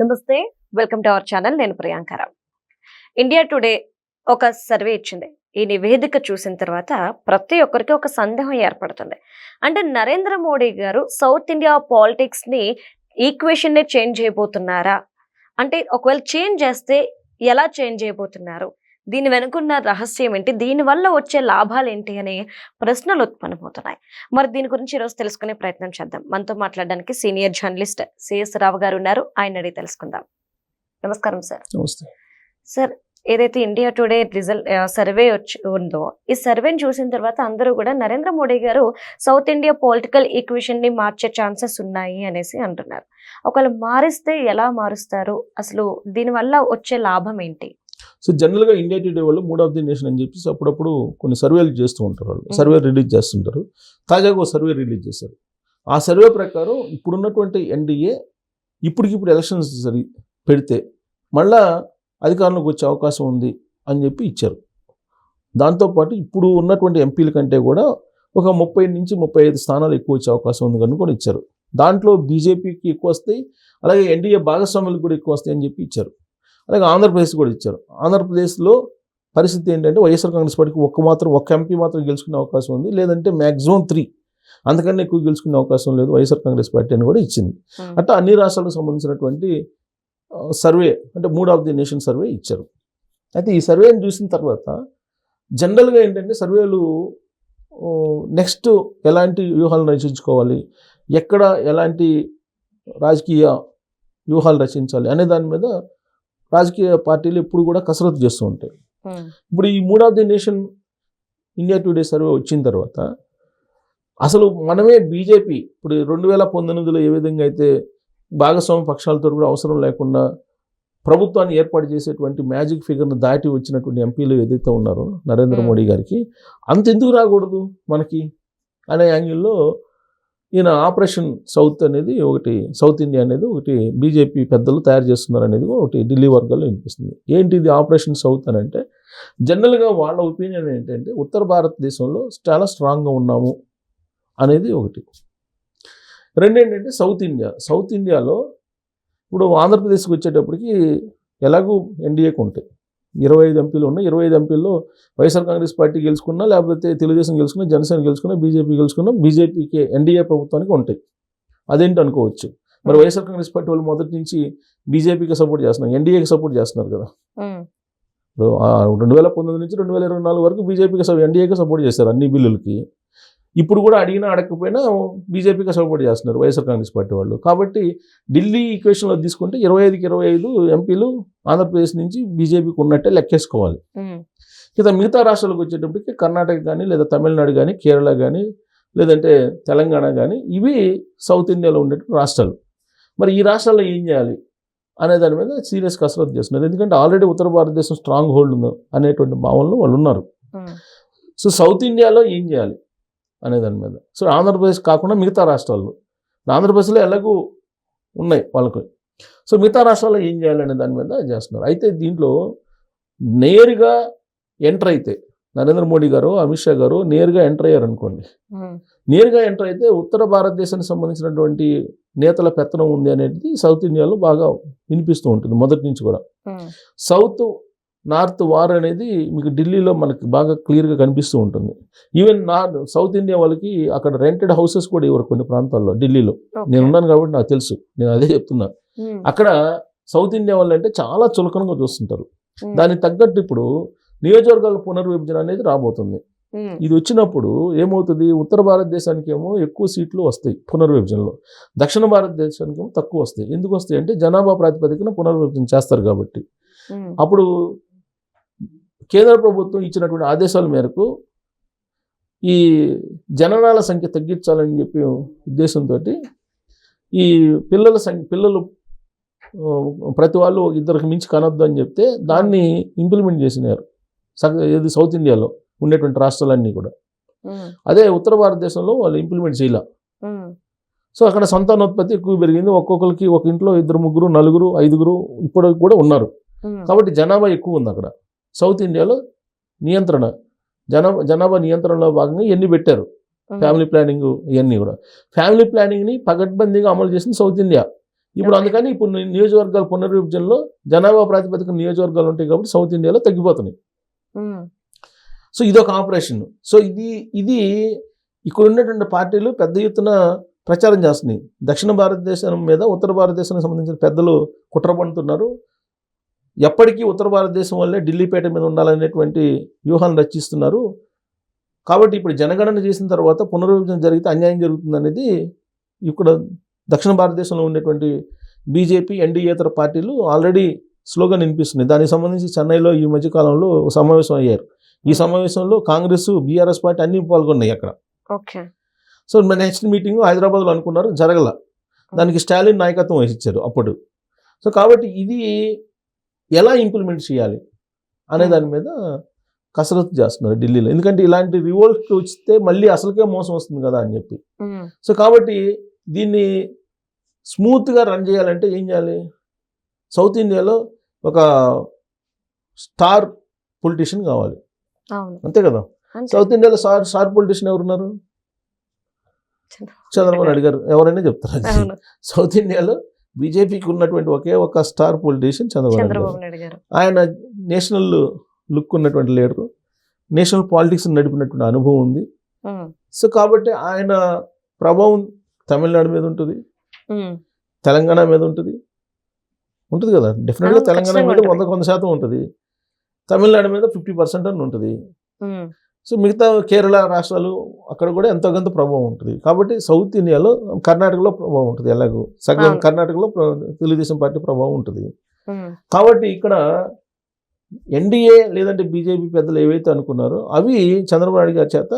నమస్తే, welcome to our channel. నేను Priyanka Rao. India today ఒక సర్వే ఇచ్చింది. ఈ నివేదిక చూసిన తర్వాత ప్రతి ఒక్కరికి ఒక సందేహం ఏర్పడుతుంది. అంటే నరేంద్ర మోడీ గారు సౌత్ ఇండియా పాలిటిక్స్ ని ఈక్వేషన్ ని చేంజ్ చేయబోతున్నారా? అంటే ఒకవేళ చేంజ్ చేస్తే ఎలా చేంజ్ చేయబోతున్నారు? దీని వెనుకున్న రహస్యం ఏంటి? దీని వల్ల వచ్చే లాభాలు ఏంటి అనే ప్రశ్నలు ఉత్పన్నమవుతున్నాయి. మరి దీని గురించి ఈరోజు తెలుసుకునే ప్రయత్నం చేద్దాం. మనతో మాట్లాడడానికి సీనియర్ జర్నలిస్ట్ సిఎస్ రావు గారు ఉన్నారు. ఆయన అడిగి తెలుసుకుందాం. నమస్కారం సార్. నమస్తే సార్, ఏదైతే ఇండియా టుడే రిజల్ట్ సర్వే ఉందో, ఈ సర్వేని చూసిన తర్వాత అందరూ కూడా నరేంద్ర మోడీ గారు సౌత్ ఇండియా పొలిటికల్ ఈక్వేషన్ ని మార్చే ఛాన్సెస్ ఉన్నాయి అనేసి అంటున్నారు. ఒకవేళ మారిస్తే ఎలా మారుస్తారు? అసలు దీనివల్ల వచ్చే లాభం ఏంటి? సో జనరల్గా ఇండియా టుడే వాళ్ళు మూడ్ ఆఫ్ ది నేషన్ అని చెప్పేసి అప్పుడప్పుడు కొన్ని సర్వేలు చేస్తూ ఉంటారు. వాళ్ళు సర్వే రిలీజ్ చేస్తుంటారు. తాజాగా ఒక సర్వే రిలీజ్ చేశారు. ఆ సర్వే ప్రకారం ఇప్పుడున్నటువంటి ఎన్డీఏ ఇప్పటికిప్పుడు ఎలక్షన్స్ పెడితే మళ్ళా అధికారంలోకి వచ్చే అవకాశం ఉంది అని చెప్పి ఇచ్చారు. దాంతోపాటు ఇప్పుడు ఉన్నటువంటి ఎంపీల కంటే కూడా ఒక 30 నుంచి 35 స్థానాలు ఎక్కువ వచ్చే అవకాశం ఉంది కనుక కూడా ఇచ్చారు. దాంట్లో బీజేపీకి ఎక్కువ వస్తాయి, అలాగే ఎన్డీఏ భాగస్వాములకు కూడా ఎక్కువ వస్తాయి అని చెప్పి ఇచ్చారు. అలాగే ఆంధ్రప్రదేశ్ కూడా ఇచ్చారు. ఆంధ్రప్రదేశ్లో పరిస్థితి ఏంటంటే వైఎస్ఆర్ కాంగ్రెస్ పార్టీకి ఒక్క ఎంపీ మాత్రం గెలుచుకునే అవకాశం ఉంది, లేదంటే మ్యాక్సిమం 3, అంతకన్నా ఎక్కువ గెలుచుకునే అవకాశం లేదు వైఎస్ఆర్ కాంగ్రెస్ పార్టీ అని కూడా ఇచ్చింది. అట్లా అన్ని రాష్ట్రాలకు సంబంధించినటువంటి సర్వే, అంటే mood of the nation survey ఇచ్చారు. అయితే ఈ సర్వేని చూసిన తర్వాత జనరల్గా ఏంటంటే సర్వేలు నెక్స్ట్ ఎలాంటి వ్యూహాలను రచించుకోవాలి, ఎక్కడ ఎలాంటి రాజకీయ వ్యూహాలు రచించాలి అనే దాని మీద రాజకీయ పార్టీలు ఎప్పుడు కూడా కసరత్తు చేస్తూ ఉంటాయి. ఇప్పుడు ఈ mood of the nation India today survey వచ్చిన తర్వాత అసలు మనమే బీజేపీ ఇప్పుడు 2019లో ఏ విధంగా అయితే భాగస్వామ్య పక్షాలతో కూడా అవసరం లేకుండా ప్రభుత్వాన్ని ఏర్పాటు చేసేటువంటి మ్యాజిక్ ఫిగర్ను దాటి వచ్చినటువంటి ఎంపీలు ఏదైతే ఉన్నారో నరేంద్ర మోడీ గారికి అంతెందుకు రాకూడదు మనకి అనే యాంగిల్లో ఈయన ఆపరేషన్ సౌత్ అనేది ఒకటి, సౌత్ ఇండియా అనేది ఒకటి బీజేపీ పెద్దలు తయారు చేస్తున్నారు అనేది ఒకటి ఢిల్లీ వర్గాల్లో వినిపిస్తుంది. ఏంటి ఇది ఆపరేషన్ సౌత్ అని అంటే, జనరల్గా వాళ్ళ ఒపీనియన్ ఏంటంటే ఉత్తర భారతదేశంలో చాలా స్ట్రాంగ్గా ఉన్నాము అనేది ఒకటి. రెండు ఏంటంటే సౌత్ ఇండియాలో ఇప్పుడు ఆంధ్రప్రదేశ్కి వచ్చేటప్పటికి ఎలాగూ ఎన్డీఏకి ఉంటాయి 25 ఎంపీలు ఉన్నాయి. 25 ఎంపీల్లో వైఎస్ఆర్ కాంగ్రెస్ పార్టీ గెలుచుకున్నా, లేకపోతే తెలుగుదేశం గెలుచుకున్నా, జనసేన గెలుచుకున్నా, బీజేపీ గెలుచుకున్నా, బీజేపీకి ఎన్డీఏ ప్రభుత్వానికి ఉంటాయి. అదేంటి అనుకోవచ్చు. మరి వైఎస్ఆర్ కాంగ్రెస్ పార్టీ వాళ్ళు మొదటి నుంచి బీజేపీకి సపోర్ట్ చేస్తున్నారు, ఎన్డీఏకి సపోర్ట్ చేస్తున్నారు కదా. ఇప్పుడు 2019 నుంచి 2024 వరకు బీజేపీకి ఎన్డీఏకి సపోర్ట్ చేశారు అన్ని బిల్లులకి. ఇప్పుడు కూడా అడిగినా అడగకపోయినా బీజేపీకి సపోర్ట్ చేస్తున్నారు వైఎస్ఆర్ కాంగ్రెస్ పార్టీ వాళ్ళు. కాబట్టి ఢిల్లీ ఈక్వేషన్లో తీసుకుంటే 25కి 25 ఎంపీలు ఆంధ్రప్రదేశ్ నుంచి బీజేపీకి ఉన్నట్టే లెక్కేసుకోవాలి. ఇక మిగతా రాష్ట్రాలకు వచ్చేటప్పటికి కర్ణాటక కానీ, లేదా తమిళనాడు కానీ, కేరళ కానీ, లేదంటే తెలంగాణ కానీ, ఇవి సౌత్ ఇండియాలో ఉండేటువంటి రాష్ట్రాలు. మరి ఈ రాష్ట్రాల్లో ఏం చేయాలి అనే దాని మీద సీరియస్ కసరత్తు చేస్తున్నారు. ఎందుకంటే ఆల్రెడీ ఉత్తర భారతదేశం స్ట్రాంగ్ హోల్డ్ ఉంది అనేటువంటి భావనలో వాళ్ళు ఉన్నారు. సో సౌత్ ఇండియాలో ఏం చేయాలి అనే దాని మీద, సో ఆంధ్రప్రదేశ్ కాకుండా మిగతా రాష్ట్రాల్లో, ఆంధ్రప్రదేశ్లో ఎలాగూ ఉన్నాయి వాళ్ళకు, సో మిగతా రాష్ట్రాల్లో ఏం చేయాలనే దాని మీద చేస్తున్నారు. అయితే దీంట్లో నేరుగా ఎంటర్ అయితే నరేంద్ర మోడీ గారు, అమిత్ షా గారు నేరుగా ఎంటర్ అయ్యారు అనుకోండి, నేరుగా ఎంటర్ అయితే ఉత్తర భారతదేశానికి సంబంధించినటువంటి నేతల పెత్తనం ఉంది అనేది సౌత్ ఇండియాలో బాగా వినిపిస్తూ ఉంటుంది మొదటి నుంచి కూడా. సౌత్ నార్త్ వార్ అనేది మీకు ఢిల్లీలో మనకి బాగా క్లియర్గా కనిపిస్తూ ఉంటుంది. ఈవెన్ సౌత్ ఇండియా వాళ్ళకి అక్కడ రెంటెడ్ హౌసెస్ కూడా ఇవ్వరు కొన్ని ప్రాంతాల్లో. ఢిల్లీలో నేను ఉన్నాను కాబట్టి నాకు తెలుసు, నేను అదే చెప్తున్నా. అక్కడ సౌత్ ఇండియా వాళ్ళు అంటే చాలా చులకనగా చూస్తుంటారు. దానికి తగ్గట్టు ఇప్పుడు నియోజకవర్గాల పునర్విభజన అనేది రాబోతుంది. ఇది వచ్చినప్పుడు ఏమవుతుంది, ఉత్తర భారతదేశానికి ఏమో ఎక్కువ సీట్లు వస్తాయి పునర్విభజనలో, దక్షిణ భారతదేశానికి ఏమో తక్కువ వస్తాయి. ఎందుకు వస్తాయి అంటే జనాభా ప్రాతిపదికన పునర్విభజన చేస్తారు కాబట్టి. అప్పుడు కేంద్ర ప్రభుత్వం ఇచ్చినటువంటి ఆదేశాల మేరకు ఈ జననాల సంఖ్య తగ్గించాలని చెప్పి ఉద్దేశంతో ఈ పిల్లలు ప్రతి వాళ్ళు 2కి మించి కనొద్దు అని చెప్తే దాన్ని ఇంప్లిమెంట్ చేసినారు ఏది సౌత్ ఇండియాలో ఉండేటువంటి రాష్ట్రాలన్నీ కూడా. అదే ఉత్తర భారతదేశంలో వాళ్ళు ఇంప్లిమెంట్ చేయాల. సో అక్కడ సంతానోత్పత్తి ఎక్కువ పెరిగింది. ఒక్కొక్కరికి ఒక ఇంట్లో 2, 3, 4, 5 ఇప్పుడు కూడా ఉన్నారు. కాబట్టి జనాభా ఎక్కువ ఉంది అక్కడ. సౌత్ ఇండియాలో నియంత్రణ, జనాభా నియంత్రణలో భాగంగా ఇవన్నీ పెట్టారు. ఫ్యామిలీ ప్లానింగ్ ఇవన్నీ కూడా. ఫ్యామిలీ ప్లానింగ్ని పగడ్బందీగా అమలు చేసింది సౌత్ ఇండియా. ఇప్పుడు Okay. అందుకని ఇప్పుడు నియోజకవర్గాల పునర్విభజనలో జనాభా ప్రాతిపదిక నియోజకవర్గాలు ఉంటాయి కాబట్టి సౌత్ ఇండియాలో తగ్గిపోతున్నాయి. ఉమ్, సో ఇది ఒక ఆపరేషన్. సో ఇది ఇక్కడ ఉన్నటువంటి పార్టీలు పెద్ద ఎత్తున ప్రచారం చేస్తున్నాయి. దక్షిణ భారతదేశం మీద ఉత్తర భారతదేశానికి సంబంధించిన పెద్దలు కుట్ర పడుతున్నారు. ఎప్పటికీ ఉత్తర భారతదేశం వల్లే ఢిల్లీపేట మీద ఉండాలనేటువంటి వ్యూహాలను రచిస్తున్నారు. కాబట్టి ఇప్పుడు జనగణన చేసిన తర్వాత పునర్విభజన జరిగితే అన్యాయం జరుగుతుంది అనేది ఇక్కడ దక్షిణ భారతదేశంలో ఉండేటువంటి బీజేపీ ఎన్డీఏతర పార్టీలు ఆల్రెడీ స్లోగన్ వినిపిస్తున్నాయి. దానికి సంబంధించి చెన్నైలో ఈ మధ్యకాలంలో సమావేశం అయ్యారు. ఈ సమావేశంలో కాంగ్రెస్, బీఆర్ఎస్ పార్టీ అన్ని పాల్గొన్నాయి అక్కడ. ఓకే. సో నెక్స్ట్ మీటింగ్ హైదరాబాద్లో అనుకున్నారు, జరగల. దానికి స్టాలిన్ నాయకత్వం వహించారు అప్పుడు. సో కాబట్టి ఇది ఎలా ఇంప్లిమెంట్ చేయాలి అనే దాని మీద కసరత్తు చేస్తున్నారు ఢిల్లీలో. ఎందుకంటే ఇలాంటి రివోల్ట్ వస్తే మళ్ళీ అసలుకే మోసం వస్తుంది కదా అని చెప్పి. ఉమ్, సో కాబట్టి దీన్ని స్మూత్గా రన్ చేయాలంటే ఏం చేయాలి? సౌత్ ఇండియాలో ఒక స్టార్ పొలిటీషియన్ కావాలి, అవును, అంతే కదా. అంతే. సౌత్ ఇండియాలో స్టార్ పొలిటీషియన్ ఎవరున్నారు? చంద్రబాబు నాయుడు గారు. ఎవరైనా చెప్తారు అది. అవును, సౌత్ ఇండియాలో బీజేపీకి ఉన్నటువంటి ఒకే ఒక స్టార్ పొలిటీషియన్ చంద్రబాబు నాయుడు చంద్రబాబు గారు. నాయుడు గారు. ఆయన నేషనల్ లుక్ ఉన్నటువంటి లీడరు, నేషనల్ పాలిటిక్స్ నడిపినటువంటి అనుభవం ఉంది. ఉమ్, సో కాబట్టి ఆయన ప్రభావం తమిళనాడు మీద ఉంటుంది, ఉమ్, తెలంగాణ మీద ఉంటుంది కదా. డెఫినెట్గా అవును, తెలంగాణ ఖచ్చితంగా మీద ఉంటుంది. 100% ఉంటుంది, తమిళనాడు మీద 50% అని ఉంటుంది. ఉమ్, సో మిగతా కేరళ రాష్ట్రాలు అక్కడ కూడా ఎంతో కొంత ప్రభావం ఉంటుంది. కాబట్టి సౌత్ ఇండియాలో కర్ణాటకలో ప్రభావం ఉంటుంది, ఎలాగో సగం అవును. కర్ణాటకలో తెలుగుదేశం పార్టీ ప్రభావం ఉంటుంది. ఉమ్, కాబట్టి ఇక్కడ ఎన్డీఏ లేదంటే బీజేపీ పెద్దలు ఏవైతే అనుకున్నారో అవి చంద్రబాబు నాయుడు గారి చేత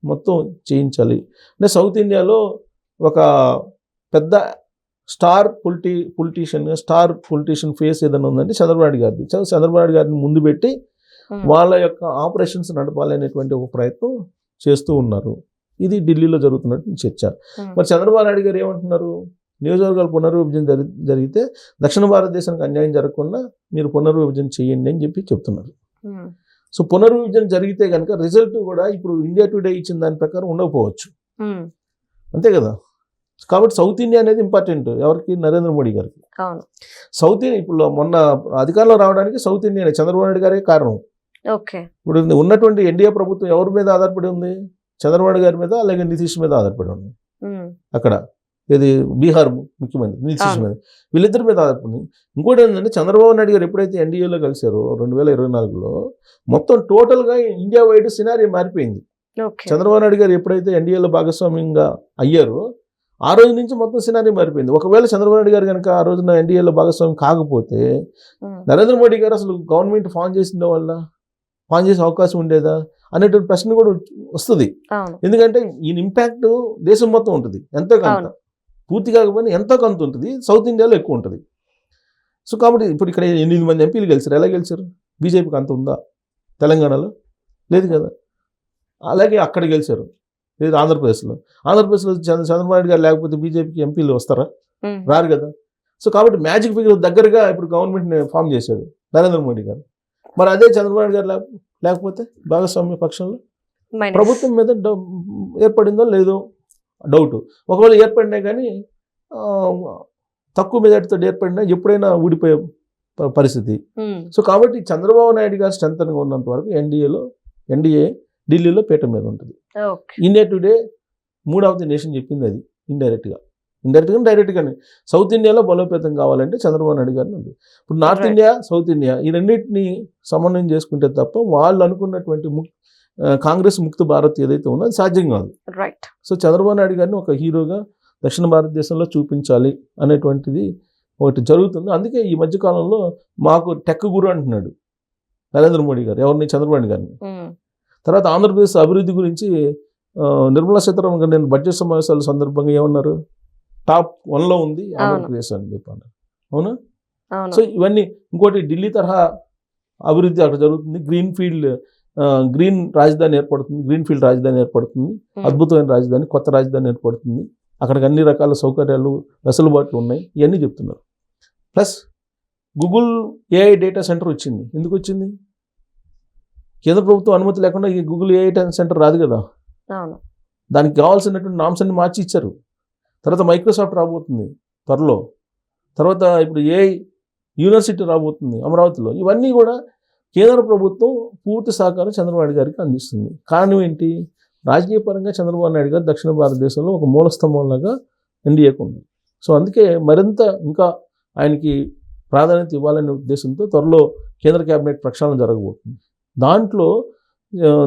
మొత్తం చేయించాలి. అంటే సౌత్ ఇండియాలో ఒక పెద్ద స్టార్ పొలిటీషియన్ ఫేస్ ఏదైనా ఉందంటే చంద్రబాబు నాయుడు గారిది. చంద్రబాబు నాయుడు గారిని ముందు పెట్టి ఉమ్, వాళ్ళ యొక్క ఆపరేషన్స్ నడపాలి అనేటువంటి ఒక ప్రయత్నం చేస్తూ ఉన్నారు. ఇది ఢిల్లీలో జరుగుతున్నటువంటి చర్చ. ఉమ్, మరి చంద్రబాబు నాయుడు గారు ఏమంటున్నారు? నియోజకవర్గాల పునర్విభజన జరిగితే దక్షిణ భారతదేశానికి అన్యాయం జరగకుండా మీరు పునర్విభజన చేయండి అని చెప్పి చెప్తున్నారు. ఉమ్, సో పునర్విభజన జరిగితే కనుక రిజల్ట్ కూడా ఇప్పుడు ఇండియా టుడే ఇచ్చిన దాని ప్రకారం ఉండకపోవచ్చు, ఉమ్, అంతే కదా. కాబట్టి సౌత్ ఇండియా అనేది ఇంపార్టెంట్ ఎవరికి? నరేంద్ర మోడీ గారికి. అవును, సౌత్ ఇండియా ఇప్పుడు మొన్న అధికారంలో రావడానికి సౌత్ ఇండియా చంద్రబాబు నాయుడు గారే కారణం. ఓకే. ఇప్పుడు ఉన్నటువంటి ఎన్డీఏ ప్రభుత్వం ఎవరి మీద ఆధారపడి ఉంది? చంద్రబాబు నాయుడు గారి మీద, అలాగే నితీష్ మీద ఆధారపడి ఉంది. ఉమ్, అక్కడ ఇది బీహార్ ముఖ్యమంత్రి నితీష్ అవును. మీద, వీళ్ళిద్దరి మీద ఆధారపడి. ఇంకోటి ఏంటంటే చంద్రబాబు నాయుడు గారు ఎప్పుడైతే ఎన్డీఏలో కలిశారో 2024లో మొత్తం టోటల్గా ఇండియా వైడ్ సినారీ మారిపోయింది. ఓకే. చంద్రబాబు నాయుడు గారు ఎప్పుడైతే ఎన్డీఏలో భాగస్వామ్యంగా అయ్యారో ఆ రోజు నుంచి మొత్తం సినారీ మారిపోయింది. ఒకవేళ చంద్రబాబు నాయుడు గారు కనుక ఆ రోజున ఎన్డీఏలో భాగస్వామ్యం కాకపోతే ఉమ్, నరేంద్ర మోడీ గారు అసలు గవర్నమెంట్ ఫామ్ చేసిన వల్ల ఫామ్ చేసే అవకాశం ఉండేదా అనేటువంటి ప్రశ్న కూడా వస్తుంది. అవును, ఎందుకంటే ఈయన ఇంపాక్ట్ దేశం మొత్తం ఉంటుంది, ఎంతో కొంత, అవును. పూర్తి కాకపోయినా ఎంతో కొంత ఉంటుంది. సౌత్ ఇండియాలో ఎక్కువ ఉంటుంది. సో కాబట్టి ఇప్పుడు ఇక్కడ 8 మంది ఎంపీలు గెలిచారు. ఎలా గెలిచారు? బీజేపీకి అంత ఉందా? తెలంగాణలో లేదు కదా. అలాగే అక్కడ గెలిచారు, లేదు ఆంధ్రప్రదేశ్లో చంద్రబాబు నాయుడు గారు లేకపోతే బీజేపీకి ఎంపీలు వస్తారా? ఉమ్, రారు కదా. సో కాబట్టి మ్యాజిక్ ఫిగర్ దగ్గరగా ఇప్పుడు గవర్నమెంట్ని ఫామ్ చేశాడు నరేంద్ర మోడీ గారు. మరి అదే చంద్రబాబు నాయుడు గారు లేకపోతే భాగస్వామ్య పక్షంలో మైనస్. ప్రభుత్వం మీద ఏర్పడిందో లేదో డౌట్. ఒకవేళ ఏర్పడినా కానీ తక్కువ మెజార్టీతో ఏర్పడినా ఎప్పుడైనా ఊడిపోయే పరిస్థితి. ఉమ్, సో కాబట్టి చంద్రబాబు నాయుడు గారు స్ట్రెంత్గా ఉన్నంత వరకు ఎన్డీఏ ఢిల్లీలో పీట మీద ఉంటుంది. Okay. India today mood of the nation చెప్పింది అది ఇండైరెక్ట్గా డైరెక్ట్గానే. సౌత్ ఇండియాలో బలోపేతం కావాలంటే చంద్రబాబు నాయుడు గారిని ఉంది. ఇప్పుడు north Right. India, south India ఈ రెండింటిని సమన్వయం చేసుకుంటే తప్ప వాళ్ళు అనుకున్నటువంటి కాంగ్రెస్ ముక్త భారత్ ఏదైతే ఉందో అది సాధ్యం కాదు. రైట్. సో చంద్రబాబు నాయుడు గారిని ఒక హీరోగా దక్షిణ భారతదేశంలో చూపించాలి అనేటువంటిది ఒకటి జరుగుతుంది. అందుకే ఈ మధ్యకాలంలో మాకు టెక్ గురు అంటున్నాడు నరేంద్ర మోడీ గారు, ఎవరిని? చంద్రబాబు నాయుడు గారిని. ఉమ్, తర్వాత ఆంధ్రప్రదేశ్ అభివృద్ధి గురించి నిర్మలా సీతారామన్ గారు నేను బడ్జెట్ సమావేశాల సందర్భంగా ఏమన్నారు? టాప్ 1లో ఉంది ఆంధ్రప్రదేశ్ అని చెప్పాను. అవునా? అవును, సో ఇవన్నీ. ఇంకోటి ఢిల్లీ తరహా అభివృద్ధి అక్కడ జరుగుతుంది. గ్రీన్ రాజధాని ఏర్పడుతుంది, గ్రీన్ ఫీల్డ్ రాజధాని ఏర్పడుతుంది, ఉమ్, అద్భుతమైన రాజధాని, కొత్త రాజధాని ఏర్పడుతుంది. అక్కడికి అన్ని రకాల సౌకర్యాలు, వెసులుబాట్లు ఉన్నాయి, ఇవన్నీ చెప్తున్నారు. Plus Google AI data centre వచ్చింది. ఎందుకు వచ్చింది? కేంద్ర ప్రభుత్వం అనుమతి లేకుండా ఈ గూగుల్ ఏఐ సెంటర్ రాదు కదా. అవును, దానికి కావాల్సినటువంటి నామ్స్ అన్ని మార్చి ఇచ్చారు. తర్వాత మైక్రోసాఫ్ట్ రాబోతుంది త్వరలో. తర్వాత ఇప్పుడు యూనివర్సిటీ రాబోతుంది అమరావతిలో. ఇవన్నీ కూడా కేంద్ర ప్రభుత్వం పూర్తి సహకారం చంద్రబాబు నాయుడు గారికి అందిస్తుంది. కారణం ఏంటి? రాజకీయ పరంగా చంద్రబాబు నాయుడు గారు దక్షిణ భారతదేశంలో ఒక మూల స్తంభంలాగా ఎన్డీఏకు ఉంది. సో అందుకే మరింత ఇంకా ఆయనకి ప్రాధాన్యత ఇవ్వాలనే ఉద్దేశంతో త్వరలో కేంద్ర కేబినెట్ ప్రక్షాళన జరగబోతుంది. దాంట్లో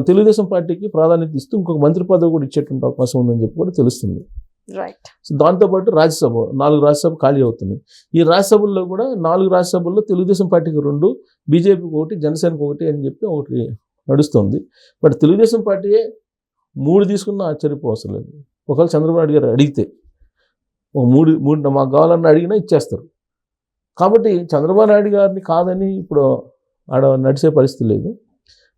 తెలుగుదేశం పార్టీకి ప్రాధాన్యత ఇస్తూ ఇంకొక మంత్రి పదవి కూడా ఇచ్చేటువంటి అవకాశం ఉందని చెప్పి కూడా తెలుస్తుంది. రైట్. సో దాంతోపాటు రాజ్యసభ 4 రాజ్యసభ ఖాళీ అవుతున్నాయి. ఈ రాజ్యసభల్లో కూడా 4 రాజ్యసభల్లో తెలుగుదేశం పార్టీకి 2, బీజేపీకి 1, జనసేనకు 1 అని చెప్పి ఒకటి నడుస్తుంది. బట్ తెలుగుదేశం పార్టీయే 3 తీసుకున్నా ఆశ్చర్యపోవసరం లేదు. ఒకవేళ చంద్రబాబు నాయుడు గారు అడిగితే ఒక 3 మాకు కావాలన్నా అడిగినా ఇచ్చేస్తారు. కాబట్టి చంద్రబాబు నాయుడు గారిని కాదని ఇప్పుడు ఆడ నడిచే పరిస్థితి లేదు.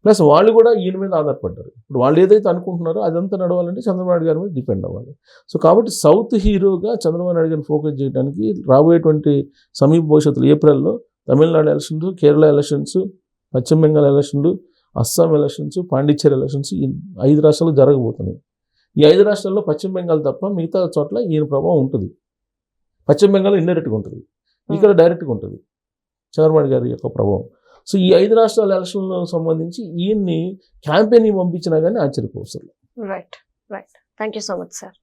ప్లస్ వాళ్ళు కూడా ఈయన మీద ఆధారపడ్డారు. ఇప్పుడు వాళ్ళు ఏదైతే అనుకుంటున్నారో అదంతా నడవాలంటే చంద్రబాబు నాయుడు గారి మీద డిపెండ్ అవ్వాలి. సో కాబట్టి సౌత్ హీరోగా చంద్రబాబు నాయుడు గారిని ఫోకస్ చేయడానికి రాబోయేటువంటి సమీప భవిష్యత్తులో ఏప్రిల్లో తమిళనాడు ఎలక్షన్స్, కేరళ ఎలక్షన్స్, పశ్చిమ బెంగాల్ ఎలక్షన్లు, అస్సాం ఎలక్షన్స్, పాండిచ్చేరి ఎలక్షన్స్ ఈ 5 రాష్ట్రాలు జరగబోతున్నాయి. ఈ 5 రాష్ట్రాల్లో పశ్చిమ బెంగాల్ తప్ప మిగతా చోట్ల ఈయన ప్రభావం ఉంటుంది. పశ్చిమ బెంగాల్ ఇండైరెక్ట్గా ఉంటుంది, ఇక్కడ డైరెక్ట్గా ఉంటుంది చంద్రబాబు గారి యొక్క ప్రభావం. సో ఈ 5 రాష్ట్రాల ఎలక్షన్లకు సంబంధించి ఈయన్ని క్యాంపెయిన్ పంపించినా కానీ ఆశ్చర్యపోవసరం. Right. Thank you so much sir.